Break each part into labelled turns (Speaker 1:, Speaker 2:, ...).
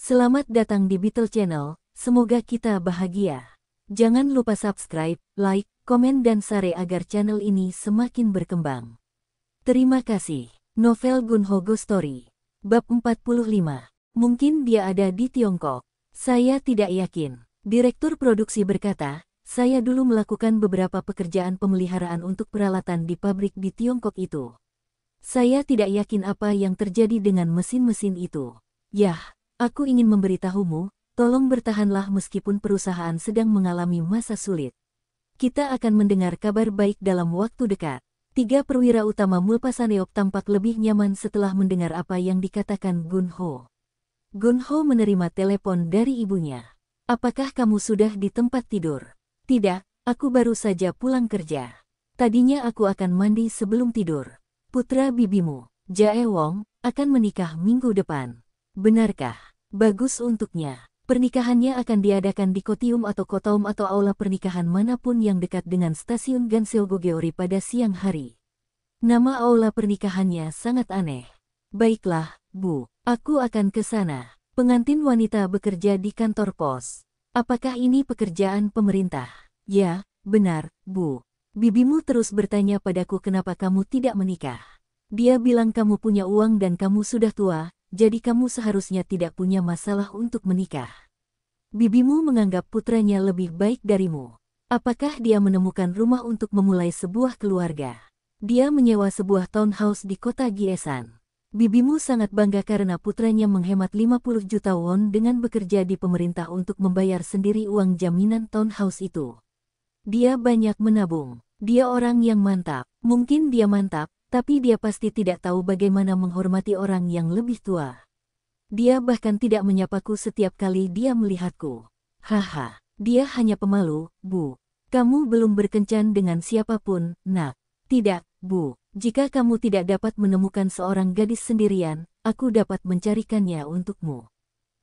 Speaker 1: Selamat datang di Beetle Channel, semoga kita bahagia. Jangan lupa subscribe, like, komen dan share agar channel ini semakin berkembang. Terima kasih. Novel Gunho Ghost Story. Bab 45. Mungkin dia ada di Tiongkok. Saya tidak yakin. Direktur produksi berkata, saya dulu melakukan beberapa pekerjaan pemeliharaan untuk peralatan di pabrik di Tiongkok itu. Saya tidak yakin apa yang terjadi dengan mesin-mesin itu. Yah, aku ingin memberitahumu, tolong bertahanlah meskipun perusahaan sedang mengalami masa sulit. Kita akan mendengar kabar baik dalam waktu dekat. 3 perwira utama Mulpasaneop tampak lebih nyaman setelah mendengar apa yang dikatakan Gunho. Gunho menerima telepon dari ibunya. Apakah kamu sudah di tempat tidur? Tidak, aku baru saja pulang kerja. Tadinya aku akan mandi sebelum tidur. Putra bibimu, Jae Wong, akan menikah minggu depan. Benarkah? Bagus untuknya. Pernikahannya akan diadakan di Kotium atau Kotaum atau aula pernikahan manapun yang dekat dengan stasiun Ganseogogeori pada siang hari. Nama aula pernikahannya sangat aneh. Baiklah, Bu, aku akan ke sana. Pengantin wanita bekerja di kantor pos. Apakah ini pekerjaan pemerintah? Ya, benar, Bu. Bibimu terus bertanya padaku kenapa kamu tidak menikah. Dia bilang kamu punya uang dan kamu sudah tua, jadi kamu seharusnya tidak punya masalah untuk menikah. Bibimu menganggap putranya lebih baik darimu. Apakah dia menemukan rumah untuk memulai sebuah keluarga? Dia menyewa sebuah townhouse di kota Giesan. Bibimu sangat bangga karena putranya menghemat 50 juta won dengan bekerja di pemerintah untuk membayar sendiri uang jaminan townhouse itu. Dia banyak menabung. Dia orang yang mantap. Mungkin dia mantap, tapi dia pasti tidak tahu bagaimana menghormati orang yang lebih tua. Dia bahkan tidak menyapaku setiap kali dia melihatku. Haha, dia hanya pemalu, Bu. Kamu belum berkencan dengan siapapun, Nak. Tidak, Bu. Jika kamu tidak dapat menemukan seorang gadis sendirian, aku dapat mencarikannya untukmu.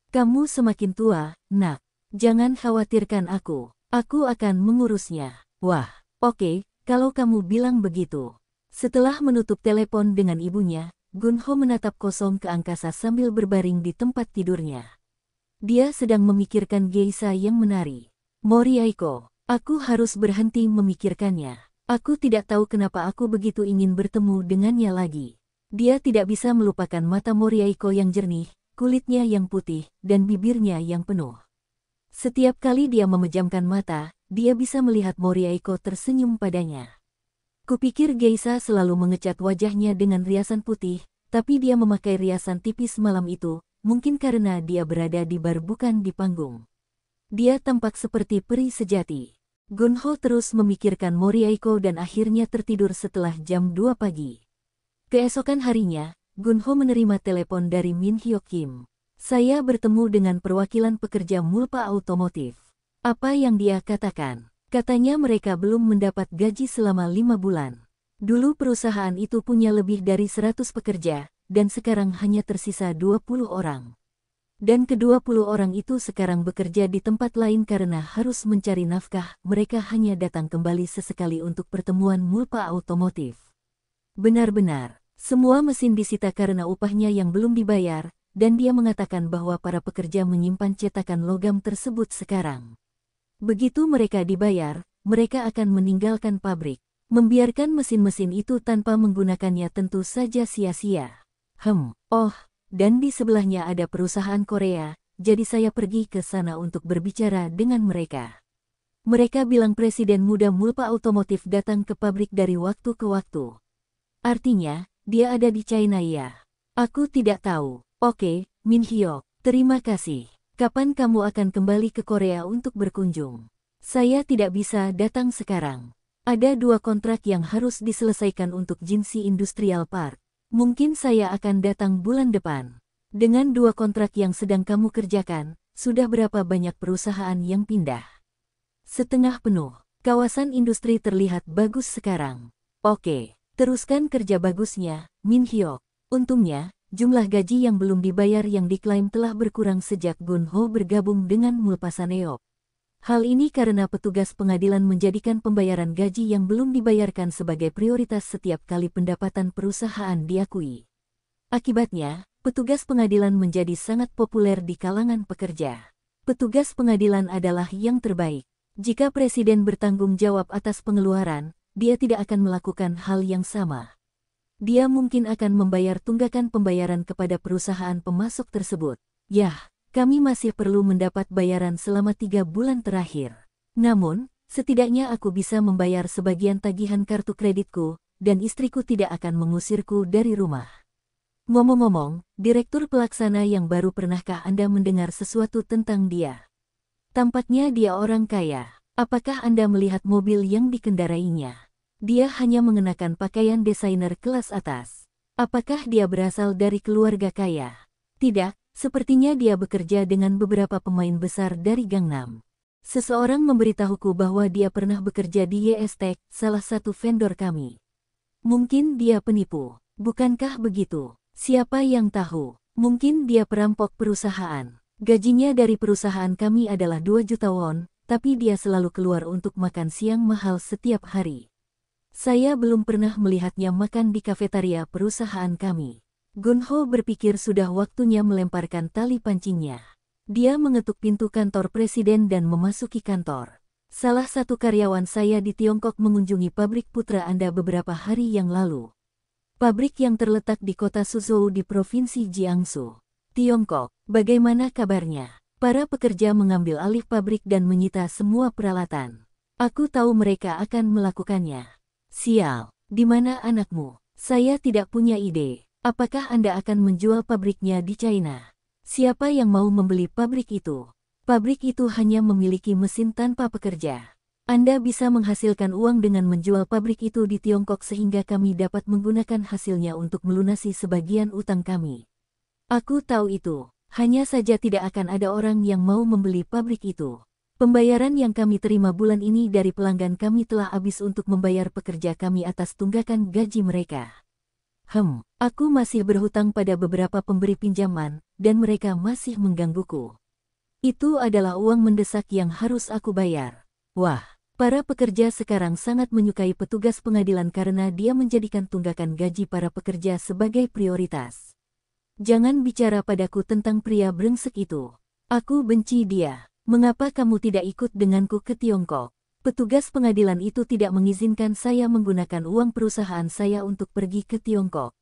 Speaker 1: Kamu semakin tua, Nak. Jangan khawatirkan aku. Aku akan mengurusnya. Wah, oke, kalau kamu bilang begitu. Setelah menutup telepon dengan ibunya, Gunho menatap kosong ke angkasa sambil berbaring di tempat tidurnya. Dia sedang memikirkan geisha yang menari. Moriaiko, aku harus berhenti memikirkannya. Aku tidak tahu kenapa aku begitu ingin bertemu dengannya lagi. Dia tidak bisa melupakan mata Moriaiko yang jernih, kulitnya yang putih, dan bibirnya yang penuh. Setiap kali dia memejamkan mata, dia bisa melihat Moriaiko tersenyum padanya. Kupikir geisha selalu mengecat wajahnya dengan riasan putih, tapi dia memakai riasan tipis malam itu, mungkin karena dia berada di bar bukan di panggung. Dia tampak seperti peri sejati. Gunho terus memikirkan Moriaiko dan akhirnya tertidur setelah jam 2 pagi. Keesokan harinya, Gunho menerima telepon dari Min Hyok Kim. Saya bertemu dengan perwakilan pekerja Mulpa Otomotif. Apa yang dia katakan? Katanya mereka belum mendapat gaji selama 5 bulan. Dulu perusahaan itu punya lebih dari 100 pekerja, dan sekarang hanya tersisa 20 orang. Dan ke-20 orang itu sekarang bekerja di tempat lain karena harus mencari nafkah, mereka hanya datang kembali sesekali untuk pertemuan Mulpa Otomotif. Benar-benar, semua mesin disita karena upahnya yang belum dibayar, dan dia mengatakan bahwa para pekerja menyimpan cetakan logam tersebut sekarang. Begitu mereka dibayar, mereka akan meninggalkan pabrik. Membiarkan mesin-mesin itu tanpa menggunakannya tentu saja sia-sia. Dan di sebelahnya ada perusahaan Korea, jadi saya pergi ke sana untuk berbicara dengan mereka. Mereka bilang presiden muda Mulpa Otomotif datang ke pabrik dari waktu ke waktu. Artinya, dia ada di China ya. Aku tidak tahu. Oke, Min Hyok, terima kasih. Kapan kamu akan kembali ke Korea untuk berkunjung? Saya tidak bisa datang sekarang. Ada 2 kontrak yang harus diselesaikan untuk Jinsi Industrial Park. Mungkin saya akan datang bulan depan. Dengan 2 kontrak yang sedang kamu kerjakan, sudah berapa banyak perusahaan yang pindah? Setengah penuh. Kawasan industri terlihat bagus sekarang. Oke, teruskan kerja bagusnya, Min Hyok. Untungnya, jumlah gaji yang belum dibayar yang diklaim telah berkurang sejak Gunho bergabung dengan Mulpasaneop. Hal ini karena petugas pengadilan menjadikan pembayaran gaji yang belum dibayarkan sebagai prioritas setiap kali pendapatan perusahaan diakui. Akibatnya, petugas pengadilan menjadi sangat populer di kalangan pekerja. Petugas pengadilan adalah yang terbaik. Jika presiden bertanggung jawab atas pengeluaran, dia tidak akan melakukan hal yang sama. Dia mungkin akan membayar tunggakan pembayaran kepada perusahaan pemasok tersebut. Yah, kami masih perlu mendapat bayaran selama 3 bulan terakhir. Namun, setidaknya aku bisa membayar sebagian tagihan kartu kreditku, dan istriku tidak akan mengusirku dari rumah. Ngomong-ngomong, Direktur Pelaksana yang baru, pernahkah Anda mendengar sesuatu tentang dia? Tampaknya dia orang kaya. Apakah Anda melihat mobil yang dikendarainya? Dia hanya mengenakan pakaian desainer kelas atas. Apakah dia berasal dari keluarga kaya? Tidak, sepertinya dia bekerja dengan beberapa pemain besar dari Gangnam. Seseorang memberitahuku bahwa dia pernah bekerja di YS-Tech, salah satu vendor kami. Mungkin dia penipu, bukankah begitu? Siapa yang tahu? Mungkin dia perampok perusahaan. Gajinya dari perusahaan kami adalah 2 juta won, tapi dia selalu keluar untuk makan siang mahal setiap hari. Saya belum pernah melihatnya makan di kafetaria perusahaan kami. Gunho berpikir sudah waktunya melemparkan tali pancingnya. Dia mengetuk pintu kantor presiden dan memasuki kantor. Salah satu karyawan saya di Tiongkok mengunjungi pabrik putra Anda beberapa hari yang lalu. Pabrik yang terletak di kota Suzhou di provinsi Jiangsu, Tiongkok. Bagaimana kabarnya? Para pekerja mengambil alih pabrik dan menyita semua peralatan. Aku tahu mereka akan melakukannya. Sial, di mana anakmu? Saya tidak punya ide. Apakah Anda akan menjual pabriknya di China? Siapa yang mau membeli pabrik itu? Pabrik itu hanya memiliki mesin tanpa pekerja. Anda bisa menghasilkan uang dengan menjual pabrik itu di Tiongkok sehingga kami dapat menggunakan hasilnya untuk melunasi sebagian utang kami. Aku tahu itu. Hanya saja tidak akan ada orang yang mau membeli pabrik itu. Pembayaran yang kami terima bulan ini dari pelanggan kami telah habis untuk membayar pekerja kami atas tunggakan gaji mereka. Aku masih berhutang pada beberapa pemberi pinjaman, dan mereka masih menggangguku. Itu adalah uang mendesak yang harus aku bayar. Wah, para pekerja sekarang sangat menyukai petugas pengadilan karena dia menjadikan tunggakan gaji para pekerja sebagai prioritas. Jangan bicara padaku tentang pria brengsek itu. Aku benci dia. Mengapa kamu tidak ikut denganku ke Tiongkok? Petugas pengadilan itu tidak mengizinkan saya menggunakan uang perusahaan saya untuk pergi ke Tiongkok.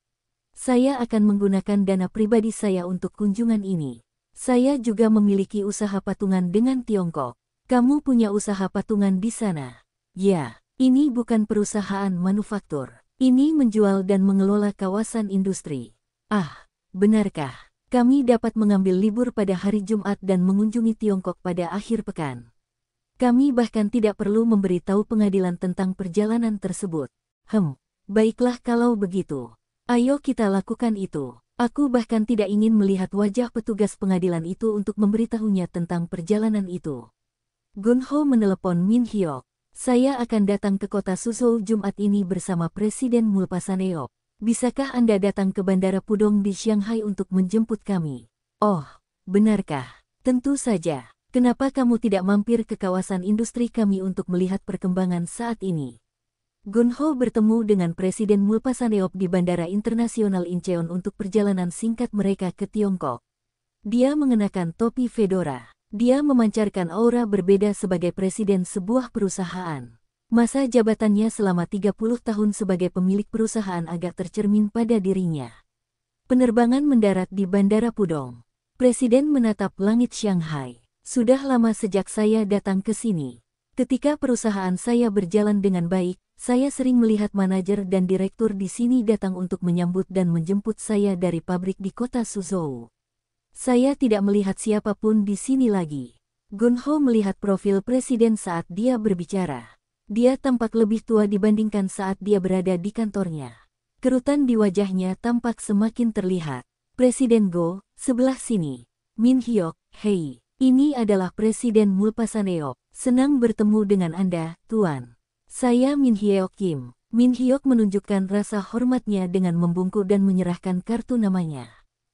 Speaker 1: Saya akan menggunakan dana pribadi saya untuk kunjungan ini. Saya juga memiliki usaha patungan dengan Tiongkok. Kamu punya usaha patungan di sana? Ya, ini bukan perusahaan manufaktur. Ini menjual dan mengelola kawasan industri. Ah, benarkah? Kami dapat mengambil libur pada hari Jumat dan mengunjungi Tiongkok pada akhir pekan. Kami bahkan tidak perlu memberitahu pengadilan tentang perjalanan tersebut. Baiklah kalau begitu. Ayo kita lakukan itu. Aku bahkan tidak ingin melihat wajah petugas pengadilan itu untuk memberitahunya tentang perjalanan itu. Gunho menelepon Min Hyok. Saya akan datang ke kota Suzhou Jumat ini bersama Presiden Mulpasaneop. Bisakah Anda datang ke Bandara Pudong di Shanghai untuk menjemput kami? Oh, benarkah? Tentu saja. Kenapa kamu tidak mampir ke kawasan industri kami untuk melihat perkembangan saat ini? Gunho bertemu dengan Presiden Mulpasaneop di Bandara Internasional Incheon untuk perjalanan singkat mereka ke Tiongkok. Dia mengenakan topi fedora. Dia memancarkan aura berbeda sebagai presiden sebuah perusahaan. Masa jabatannya selama 30 tahun sebagai pemilik perusahaan agak tercermin pada dirinya. Penerbangan mendarat di Bandara Pudong. Presiden menatap langit Shanghai. Sudah lama sejak saya datang ke sini. Ketika perusahaan saya berjalan dengan baik, saya sering melihat manajer dan direktur di sini datang untuk menyambut dan menjemput saya dari pabrik di kota Suzhou. Saya tidak melihat siapapun di sini lagi. Gunho melihat profil presiden saat dia berbicara. Dia tampak lebih tua dibandingkan saat dia berada di kantornya. Kerutan di wajahnya tampak semakin terlihat. Presiden Go, sebelah sini. Min Hyok, hei, ini adalah Presiden Mulpasaneop. Senang bertemu dengan Anda, Tuan. Saya Min Hyok Kim. Min Hyok menunjukkan rasa hormatnya dengan membungkuk dan menyerahkan kartu namanya.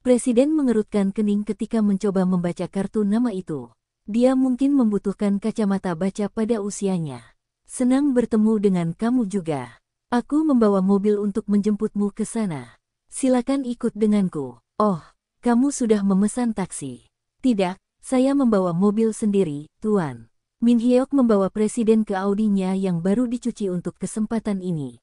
Speaker 1: Presiden mengerutkan kening ketika mencoba membaca kartu nama itu. Dia mungkin membutuhkan kacamata baca pada usianya. Senang bertemu dengan kamu juga. Aku membawa mobil untuk menjemputmu ke sana. Silakan ikut denganku. Oh, kamu sudah memesan taksi. Tidak, saya membawa mobil sendiri, Tuan. Min Hyok membawa presiden ke Audinya yang baru dicuci untuk kesempatan ini.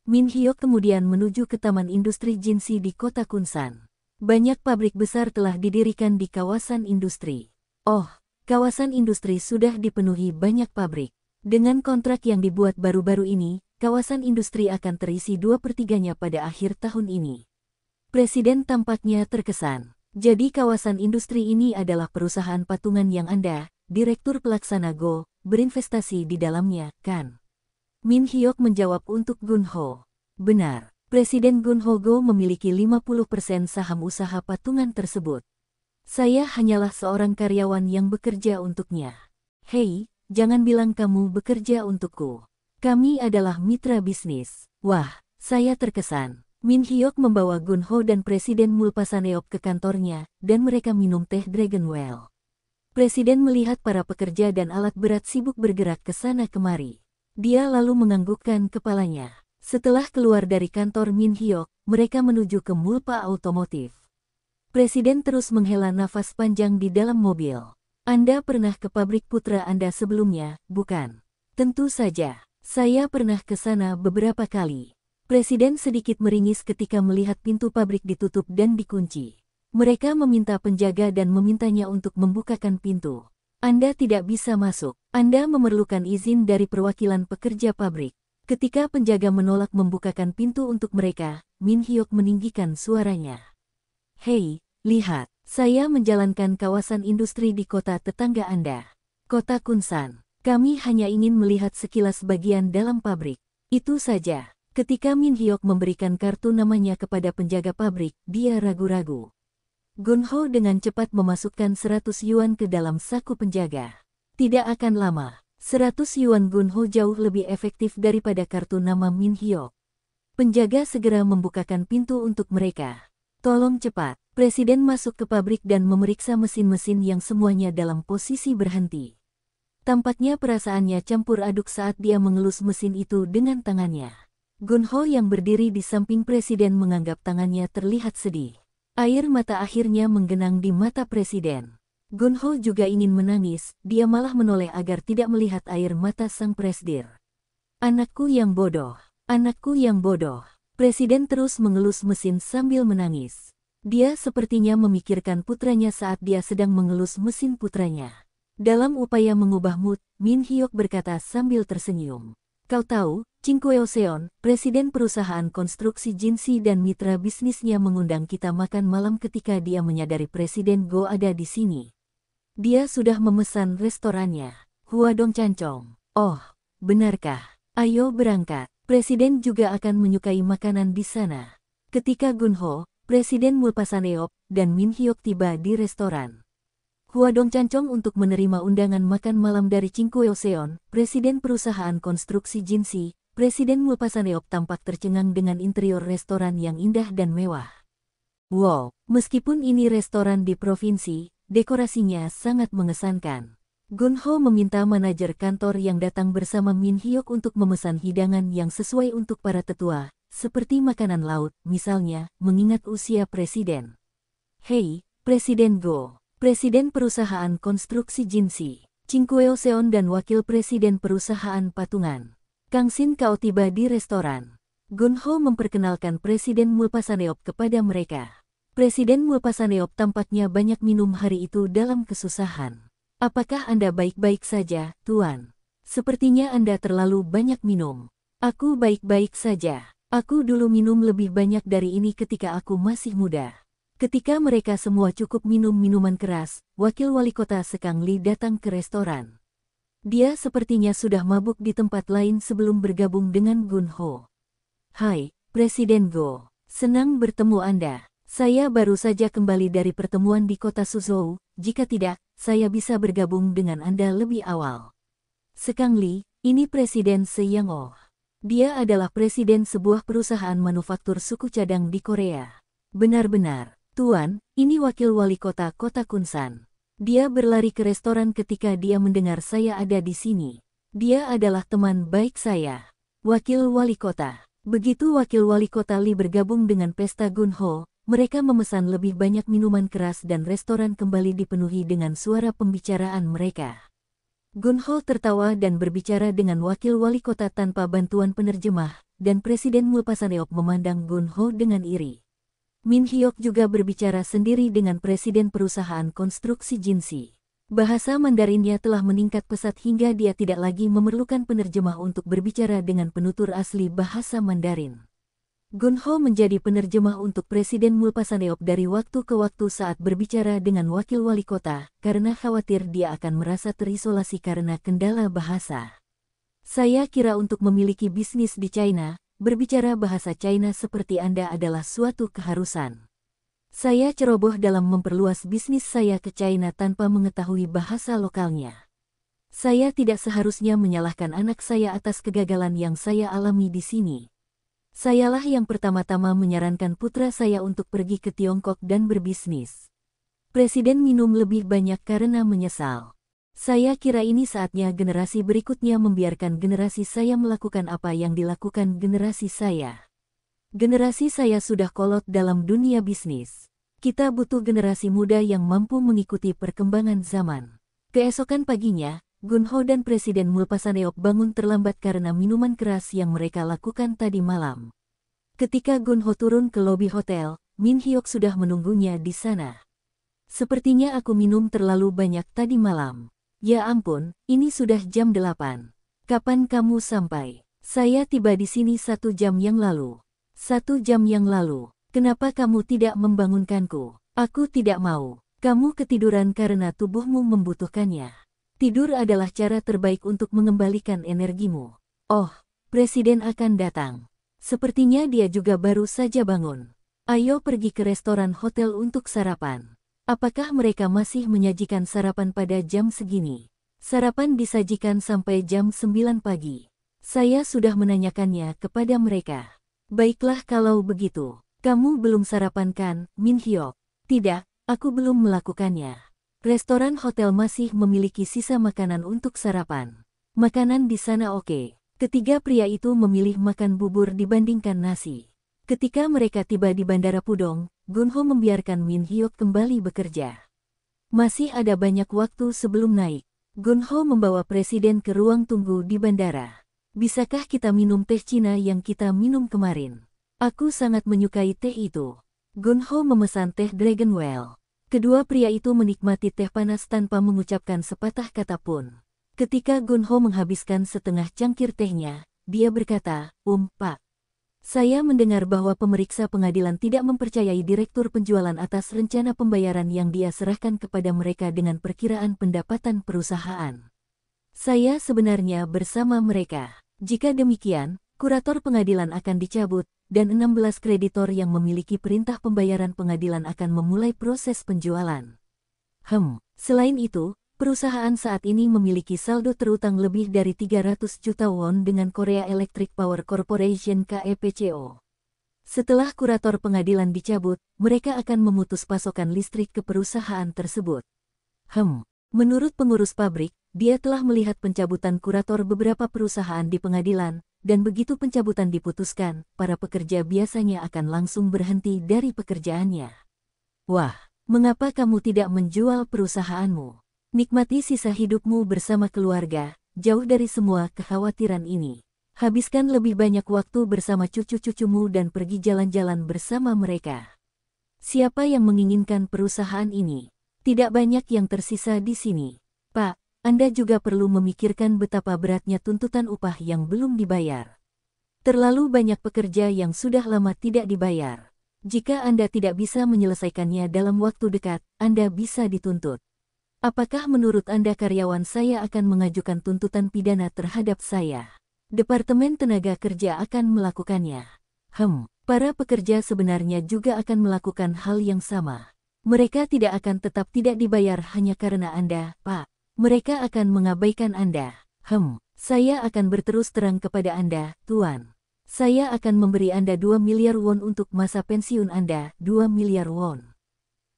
Speaker 1: Min Hyok kemudian menuju ke Taman Industri Jinsi di kota Kunsan. Banyak pabrik besar telah didirikan di kawasan industri. Oh, kawasan industri sudah dipenuhi banyak pabrik. Dengan kontrak yang dibuat baru-baru ini, kawasan industri akan terisi 2/3-nya pada akhir tahun ini. Presiden tampaknya terkesan. Jadi kawasan industri ini adalah perusahaan patungan yang Anda, Direktur Pelaksana Go, berinvestasi di dalamnya, kan? Min Hyok menjawab untuk Gun Ho. Benar, Presiden Gun Ho Go memiliki 50% saham usaha patungan tersebut. Saya hanyalah seorang karyawan yang bekerja untuknya. Hei, jangan bilang kamu bekerja untukku. Kami adalah mitra bisnis. Wah, saya terkesan. Min Hyok membawa Gun Ho dan Presiden Mulpasaneop ke kantornya, dan mereka minum teh Dragon Well. Presiden melihat para pekerja dan alat berat sibuk bergerak ke sana kemari. Dia lalu menganggukkan kepalanya. Setelah keluar dari kantor Min Hyok, mereka menuju ke Mulpa Automotif. Presiden terus menghela nafas panjang di dalam mobil. Anda pernah ke pabrik putra Anda sebelumnya, bukan? Tentu saja, saya pernah ke sana beberapa kali. Presiden sedikit meringis ketika melihat pintu pabrik ditutup dan dikunci. Mereka meminta penjaga dan memintanya untuk membukakan pintu. Anda tidak bisa masuk. Anda memerlukan izin dari perwakilan pekerja pabrik. Ketika penjaga menolak membukakan pintu untuk mereka, Min Hyok meninggikan suaranya. Hei, lihat, saya menjalankan kawasan industri di kota tetangga Anda. Kota Kunsan. Kami hanya ingin melihat sekilas bagian dalam pabrik. Itu saja. Ketika Min Hyok memberikan kartu namanya kepada penjaga pabrik, dia ragu-ragu. Gun Ho dengan cepat memasukkan 100 yuan ke dalam saku penjaga. Tidak akan lama, 100 yuan Gun Ho jauh lebih efektif daripada kartu nama Min Hyok. Penjaga segera membukakan pintu untuk mereka. Tolong cepat, Presiden masuk ke pabrik dan memeriksa mesin-mesin yang semuanya dalam posisi berhenti. Tampaknya perasaannya campur aduk saat dia mengelus mesin itu dengan tangannya. Gun Ho yang berdiri di samping Presiden menganggap tangannya terlihat sedih. Air mata akhirnya menggenang di mata Presiden. Gun Ho juga ingin menangis, dia malah menoleh agar tidak melihat air mata sang presdir. Anakku yang bodoh, anakku yang bodoh. Presiden terus mengelus mesin sambil menangis. Dia sepertinya memikirkan putranya saat dia sedang mengelus mesin putranya. Dalam upaya mengubah mood, Min Hyok berkata sambil tersenyum. Kau tahu, Ching Kweo-seon, presiden perusahaan konstruksi Jinsi dan mitra bisnisnya mengundang kita makan malam ketika dia menyadari Presiden Go ada di sini. Dia sudah memesan restorannya, Huadong Chancong. Oh, benarkah? Ayo berangkat. Presiden juga akan menyukai makanan di sana. Ketika Gun Ho, Presiden Mulpasaneop, dan Min Hyok tiba di restoran Huadong Chancong untuk menerima undangan makan malam dari Ching Kweo-seon, presiden perusahaan konstruksi Jinsi, Presiden Mulpasaneop tampak tercengang dengan interior restoran yang indah dan mewah. Wow, meskipun ini restoran di provinsi, dekorasinya sangat mengesankan. Gun Ho meminta manajer kantor yang datang bersama Min Hyok untuk memesan hidangan yang sesuai untuk para tetua, seperti makanan laut, misalnya, mengingat usia presiden. Hei, Presiden Go. Presiden Perusahaan Konstruksi Jinsi, Ching Kweo-seon dan Wakil Presiden Perusahaan Patungan, Kang Sin Kao tiba di restoran. Gun Ho memperkenalkan Presiden Mulpasaneop kepada mereka. Presiden Mulpasaneop tampaknya banyak minum hari itu dalam kesusahan. Apakah Anda baik-baik saja, Tuan? Sepertinya Anda terlalu banyak minum. Aku baik-baik saja. Aku dulu minum lebih banyak dari ini ketika aku masih muda. Ketika mereka semua cukup minum minuman keras, Wakil Wali Kota Sekang Li datang ke restoran. Dia sepertinya sudah mabuk di tempat lain sebelum bergabung dengan Gun Ho. Hai, Presiden Go. Senang bertemu Anda. Saya baru saja kembali dari pertemuan di kota Suzhou, jika tidak, saya bisa bergabung dengan Anda lebih awal. Sekang Li, ini Presiden Se-yang-oh. Dia adalah presiden sebuah perusahaan manufaktur suku cadang di Korea. Benar-benar. Tuan, ini wakil wali kota kota Kunsan. Dia berlari ke restoran ketika dia mendengar saya ada di sini. Dia adalah teman baik saya. Wakil wali kota. Begitu wakil wali kota Li bergabung dengan pesta Gun Ho, mereka memesan lebih banyak minuman keras dan restoran kembali dipenuhi dengan suara pembicaraan mereka. Gun-ho tertawa dan berbicara dengan wakil wali kota tanpa bantuan penerjemah, dan Presiden Mulpasaneok memandang Gun-ho dengan iri. Min Hyok juga berbicara sendiri dengan Presiden Perusahaan Konstruksi Jinsi. Bahasa Mandarinnya telah meningkat pesat hingga dia tidak lagi memerlukan penerjemah untuk berbicara dengan penutur asli bahasa Mandarin. Gun-ho menjadi penerjemah untuk Presiden Mulpasaneok dari waktu ke waktu saat berbicara dengan wakil wali kota, karena khawatir dia akan merasa terisolasi karena kendala bahasa. Saya kira untuk memiliki bisnis di China, berbicara bahasa China seperti Anda adalah suatu keharusan. Saya ceroboh dalam memperluas bisnis saya ke China tanpa mengetahui bahasa lokalnya. Saya tidak seharusnya menyalahkan anak saya atas kegagalan yang saya alami di sini. Sayalah yang pertama-tama menyarankan putra saya untuk pergi ke Tiongkok dan berbisnis. Presiden minum lebih banyak karena menyesal. Saya kira ini saatnya generasi berikutnya membiarkan generasi saya melakukan apa yang dilakukan generasi saya. Generasi saya sudah kolot dalam dunia bisnis. Kita butuh generasi muda yang mampu mengikuti perkembangan zaman. Keesokan paginya, Gun-ho dan Presiden Mulpasaneok bangun terlambat karena minuman keras yang mereka lakukan tadi malam. Ketika Gun-ho turun ke lobi hotel, Min Hyok sudah menunggunya di sana. Sepertinya aku minum terlalu banyak tadi malam. Ya ampun, ini sudah jam 8. Kapan kamu sampai? Saya tiba di sini 1 jam yang lalu. 1 jam yang lalu. Kenapa kamu tidak membangunkanku? Aku tidak mau. Kamu ketiduran karena tubuhmu membutuhkannya. Tidur adalah cara terbaik untuk mengembalikan energimu. Oh, Presiden akan datang. Sepertinya dia juga baru saja bangun. Ayo pergi ke restoran hotel untuk sarapan. Apakah mereka masih menyajikan sarapan pada jam segini? Sarapan disajikan sampai jam 9 pagi. Saya sudah menanyakannya kepada mereka. Baiklah kalau begitu. Kamu belum sarapan kan, Min Hyok? Tidak, aku belum melakukannya. Restoran hotel masih memiliki sisa makanan untuk sarapan. Makanan di sana oke. Ketiga pria itu memilih makan bubur dibandingkan nasi. Ketika mereka tiba di Bandara Pudong, Gun-ho membiarkan Min Hyok kembali bekerja. Masih ada banyak waktu sebelum naik. Gun-ho membawa Presiden ke ruang tunggu di bandara. Bisakah kita minum teh Cina yang kita minum kemarin? Aku sangat menyukai teh itu. Gun-ho memesan teh Dragon Well. Kedua pria itu menikmati teh panas tanpa mengucapkan sepatah kata pun. Ketika Gun-ho menghabiskan setengah cangkir tehnya, dia berkata, Pak. Saya mendengar bahwa pemeriksa pengadilan tidak mempercayai direktur penjualan atas rencana pembayaran yang dia serahkan kepada mereka dengan perkiraan pendapatan perusahaan. Saya sebenarnya bersama mereka. Jika demikian, kurator pengadilan akan dicabut, dan 16 kreditor yang memiliki perintah pembayaran pengadilan akan memulai proses penjualan. Selain itu, perusahaan saat ini memiliki saldo terutang lebih dari 300 juta won dengan Korea Electric Power Corporation (KEPCO). Setelah kurator pengadilan dicabut, mereka akan memutus pasokan listrik ke perusahaan tersebut. Menurut pengurus pabrik, dia telah melihat pencabutan kurator beberapa perusahaan di pengadilan, dan begitu pencabutan diputuskan, para pekerja biasanya akan langsung berhenti dari pekerjaannya. Wah, mengapa kamu tidak menjual perusahaanmu? Nikmati sisa hidupmu bersama keluarga, jauh dari semua kekhawatiran ini. Habiskan lebih banyak waktu bersama cucu-cucumu dan pergi jalan-jalan bersama mereka. Siapa yang menginginkan perusahaan ini? Tidak banyak yang tersisa di sini. Pak, Anda juga perlu memikirkan betapa beratnya tuntutan upah yang belum dibayar. Terlalu banyak pekerja yang sudah lama tidak dibayar. Jika Anda tidak bisa menyelesaikannya dalam waktu dekat, Anda bisa dituntut. Apakah menurut Anda karyawan saya akan mengajukan tuntutan pidana terhadap saya? Departemen Tenaga Kerja akan melakukannya. Para pekerja sebenarnya juga akan melakukan hal yang sama. Mereka tidak akan tetap tidak dibayar hanya karena Anda, Pak. Mereka akan mengabaikan Anda. Saya akan berterus terang kepada Anda, Tuan. Saya akan memberi Anda 2 miliar won untuk masa pensiun Anda, 2 miliar won.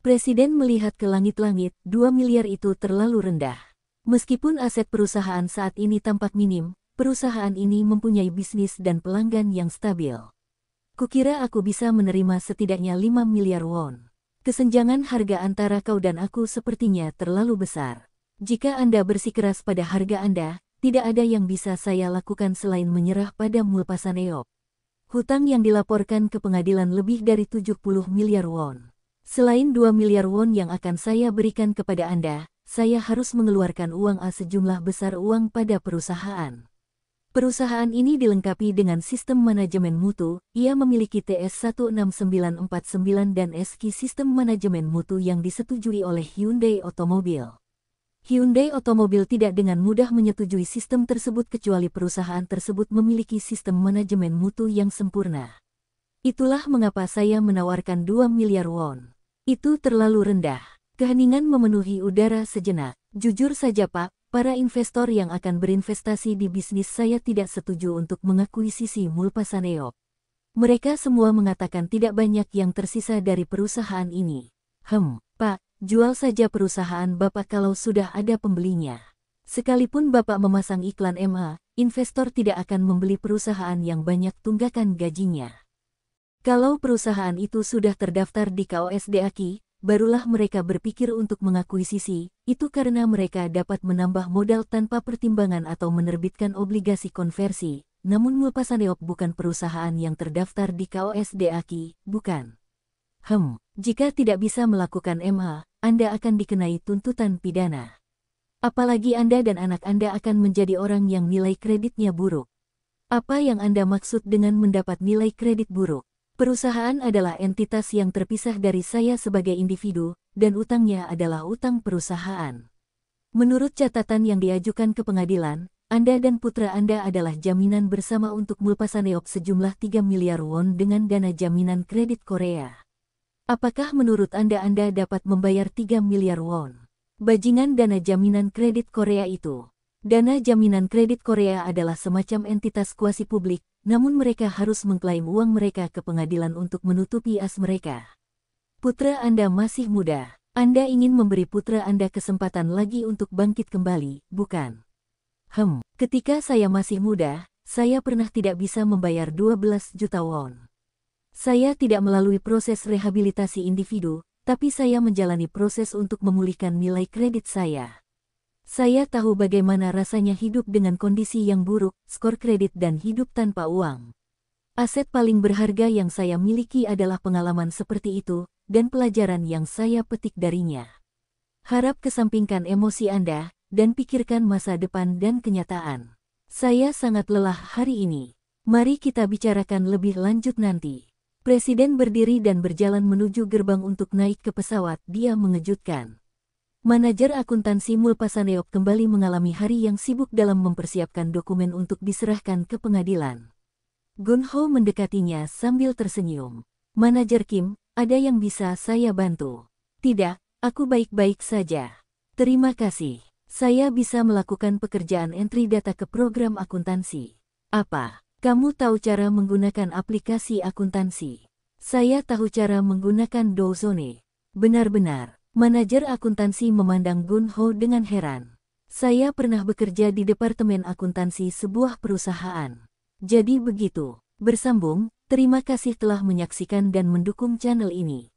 Speaker 1: Presiden melihat ke langit-langit, 2 miliar itu terlalu rendah. Meskipun aset perusahaan saat ini tampak minim, perusahaan ini mempunyai bisnis dan pelanggan yang stabil. Kukira aku bisa menerima setidaknya 5 miliar won. Kesenjangan harga antara kau dan aku sepertinya terlalu besar. Jika Anda bersikeras pada harga Anda, tidak ada yang bisa saya lakukan selain menyerah pada Mulpasaneop. Hutang yang dilaporkan ke pengadilan lebih dari 70 miliar won. Selain 2 miliar won yang akan saya berikan kepada Anda, saya harus mengeluarkan uang sejumlah besar uang pada perusahaan. Perusahaan ini dilengkapi dengan sistem manajemen mutu, ia memiliki TS16949 dan SQ sistem manajemen mutu yang disetujui oleh Hyundai Automobile. Hyundai Automobile tidak dengan mudah menyetujui sistem tersebut kecuali perusahaan tersebut memiliki sistem manajemen mutu yang sempurna. Itulah mengapa saya menawarkan 2 miliar won. Itu terlalu rendah. Keheningan memenuhi udara sejenak. Jujur saja Pak, para investor yang akan berinvestasi di bisnis saya tidak setuju untuk mengakuisisi Mulpasaneop. Mereka semua mengatakan tidak banyak yang tersisa dari perusahaan ini. Pak, jual saja perusahaan Bapak kalau sudah ada pembelinya. Sekalipun Bapak memasang iklan MA, investor tidak akan membeli perusahaan yang banyak tunggakan gajinya. Kalau perusahaan itu sudah terdaftar di KOSD AKI, barulah mereka berpikir untuk mengakuisisi, itu karena mereka dapat menambah modal tanpa pertimbangan atau menerbitkan obligasi konversi, namun Mulpasaneop bukan perusahaan yang terdaftar di KOSD AKI, bukan. Jika tidak bisa melakukan MA, Anda akan dikenai tuntutan pidana. Apalagi Anda dan anak Anda akan menjadi orang yang nilai kreditnya buruk. Apa yang Anda maksud dengan mendapat nilai kredit buruk? Perusahaan adalah entitas yang terpisah dari saya sebagai individu, dan utangnya adalah utang perusahaan. Menurut catatan yang diajukan ke pengadilan, Anda dan putra Anda adalah jaminan bersama untuk Mulpasaneop sejumlah 3 miliar won dengan dana jaminan kredit Korea. Apakah menurut Anda dapat membayar 3 miliar won? Bajingan dana jaminan kredit Korea itu. Dana jaminan kredit Korea adalah semacam entitas kuasi publik, namun mereka harus mengklaim uang mereka ke pengadilan untuk menutupi as mereka. Putra Anda masih muda. Anda ingin memberi putra Anda kesempatan lagi untuk bangkit kembali, bukan? Ketika saya masih muda, saya pernah tidak bisa membayar 12 juta won. Saya tidak melalui proses rehabilitasi individu, tapi saya menjalani proses untuk memulihkan nilai kredit saya. Saya tahu bagaimana rasanya hidup dengan kondisi yang buruk, skor kredit dan hidup tanpa uang. Aset paling berharga yang saya miliki adalah pengalaman seperti itu, dan pelajaran yang saya petik darinya. Harap kesampingkan emosi Anda, dan pikirkan masa depan dan kenyataan. Saya sangat lelah hari ini. Mari kita bicarakan lebih lanjut nanti. Presiden berdiri dan berjalan menuju gerbang untuk naik ke pesawat, dia mengejutkan. Manajer akuntansi Mulpasaneop kembali mengalami hari yang sibuk dalam mempersiapkan dokumen untuk diserahkan ke pengadilan. Gunho mendekatinya sambil tersenyum. Manajer Kim, ada yang bisa saya bantu? Tidak, aku baik-baik saja. Terima kasih. Saya bisa melakukan pekerjaan entry data ke program akuntansi. Apa? Kamu tahu cara menggunakan aplikasi akuntansi? Saya tahu cara menggunakan Dozone. Benar-benar. Manajer akuntansi memandang Gunho dengan heran. Saya pernah bekerja di departemen akuntansi sebuah perusahaan. Jadi begitu. Bersambung, terima kasih telah menyaksikan dan mendukung channel ini.